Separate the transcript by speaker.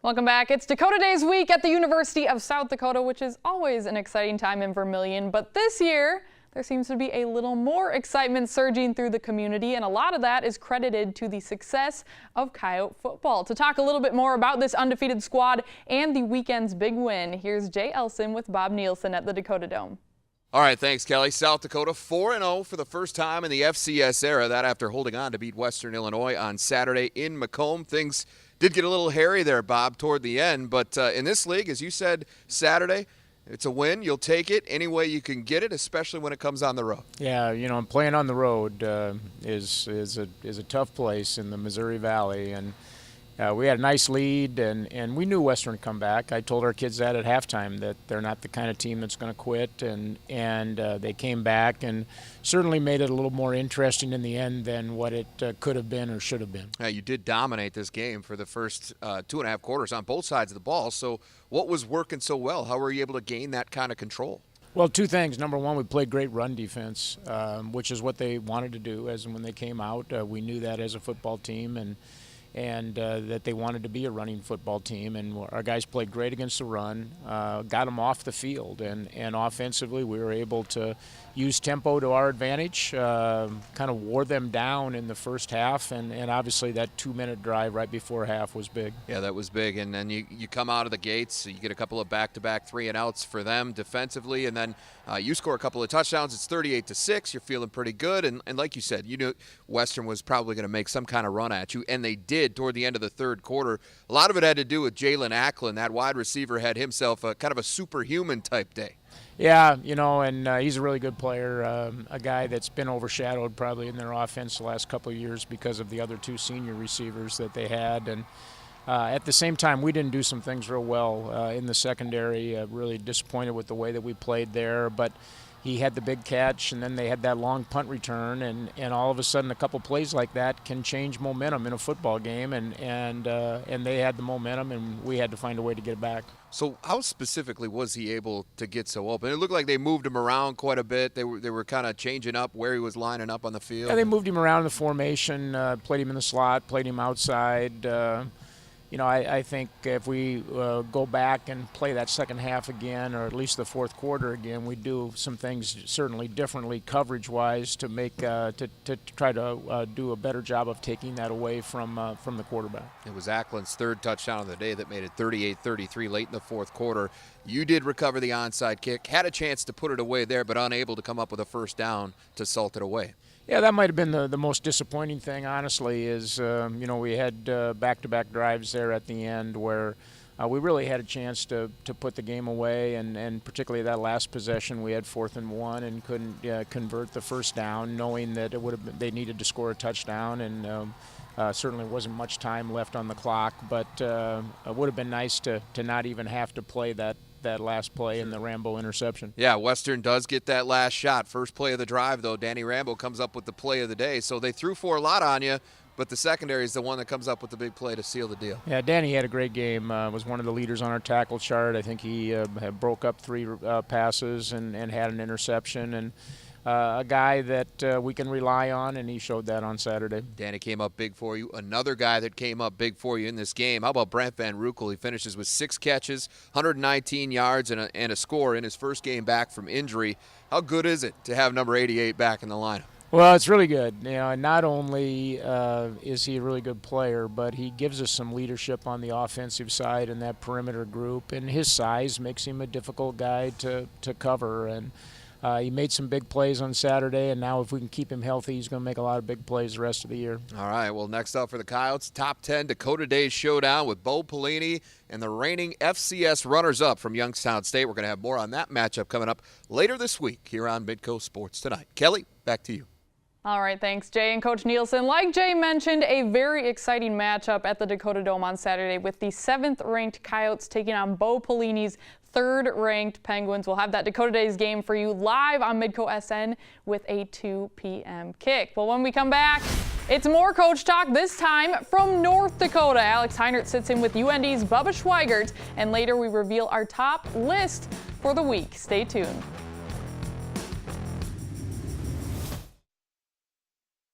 Speaker 1: Welcome back. It's Dakota Days week at the University of South Dakota, which is always an exciting time in Vermilion. But this year, there seems to be a little more excitement surging through the community, and a lot of that is credited to the success of Coyote football. To talk a little bit more about this undefeated squad and the weekend's big win, here's Jay Elsen with Bob Nielson at the Dakota Dome.
Speaker 2: All right, thanks, Kelly. South Dakota 4-0 for the first time in the FCS era. That after holding on to beat Western Illinois on Saturday in Macomb. Things did get a little hairy there, Bob, toward the end. But in this league, as you said Saturday, it's a win. You'll take it any way you can get it, especially when it comes on the road.
Speaker 3: Yeah, playing on the road is a tough place in the Missouri Valley, and we had a nice lead, and we knew Western would come back. I told our kids that at halftime, that they're not the kind of team that's going to quit, and they came back and certainly made it a little more interesting in the end than what it could have been or should have been.
Speaker 2: Yeah, you did dominate this game for the first 2.5 quarters on both sides of the ball. So what was working so well? How were you able to gain that kind of control?
Speaker 3: Well, two things. Number one, we played great run defense, which is what they wanted to do. As when they came out, we knew that as a football team, and that they wanted to be a running football team, and our guys played great against the run, got them off the field, and offensively we were able to use tempo to our advantage, kind of wore them down in the first half, and obviously that 2-minute drive right before half was big.
Speaker 2: Yeah, that was big, and then you come out of the gates, you get a couple of back-to-back 3-and-outs for them defensively, and then you score a couple of touchdowns. It's 38-6. You're feeling pretty good, and like you said, you knew Western was probably going to make some kind of run at you, and they did toward the end of the third quarter. A lot of it had to do with Jalen Ackland. That wide receiver had himself a kind of a superhuman type day.
Speaker 3: Yeah, and he's a really good player, a guy that's been overshadowed probably in their offense the last couple of years because of the other two senior receivers that they had. And at the same time, we didn't do some things real well in the secondary. Really disappointed with the way that we played there. But he had the big catch, and then they had that long punt return, and all of a sudden a couple plays like that can change momentum in a football game, and they had the momentum, and we had to find a way to get it back.
Speaker 2: So how specifically was he able to get so open? It looked like they moved him around quite a bit. They were kind of changing up where he was lining up on the field.
Speaker 3: Yeah, they moved him around in the formation, played him in the slot, played him outside. I think if we go back and play that second half again, or at least the fourth quarter again, we do some things certainly differently coverage-wise to make to try to do a better job of taking that away from the quarterback.
Speaker 2: It was Ackland's third touchdown of the day that made it 38-33 late in the fourth quarter. You did recover the onside kick, had a chance to put it away there, but unable to come up with a first down to salt it away.
Speaker 3: Yeah, that might have been the most disappointing thing, honestly, is, we had back-to-back drives there at the end where we really had a chance to put the game away, and particularly that last possession, we had 4th and 1 and couldn't convert the first down, knowing that they needed to score a touchdown, and certainly wasn't much time left on the clock, but it would have been nice to not even have to play that last play in the Rambo interception.
Speaker 2: Yeah, Western does get that last shot. First play of the drive, though, Danny Rambo comes up with the play of the day. So they threw for a lot on you, but the secondary is the one that comes up with the big play to seal the deal.
Speaker 3: Yeah, Danny had a great game. Was one of the leaders on our tackle chart. I think he broke up 3 passes and had an interception, and a guy that we can rely on, and he showed that on Saturday.
Speaker 2: Danny came up big for you. Another guy that came up big for you in this game, how about Brent Van Rukel? He finishes with 6 catches, 119 yards, and a score in his first game back from injury. How good is it to have number 88 back in the lineup?
Speaker 3: Well, it's really good. Not only is he a really good player, but he gives us some leadership on the offensive side in that perimeter group, and his size makes him a difficult guy to cover, and he made some big plays on Saturday, and now if we can keep him healthy, he's going to make a lot of big plays the rest of the year.
Speaker 2: All right, well, next up for the Coyotes, top 10 Dakota Days showdown with Bo Pelini and the reigning FCS runners-up from Youngstown State. We're going to have more on that matchup coming up later this week here on Midco Sports Tonight. Kelly, back to you.
Speaker 1: All right, thanks, Jay and Coach Nielsen. Like Jay mentioned, a very exciting matchup at the Dakota Dome on Saturday with the 7th-ranked Coyotes taking on Bo Pelini's 3rd-ranked Penguins. We'll have that Dakota Days game for you live on Midco SN with a 2 p.m. kick. Well, when we come back, it's more Coach Talk, this time from North Dakota. Alex Heinert sits in with UND's Bubba Schweigert, and later we reveal our top list for the week. Stay tuned.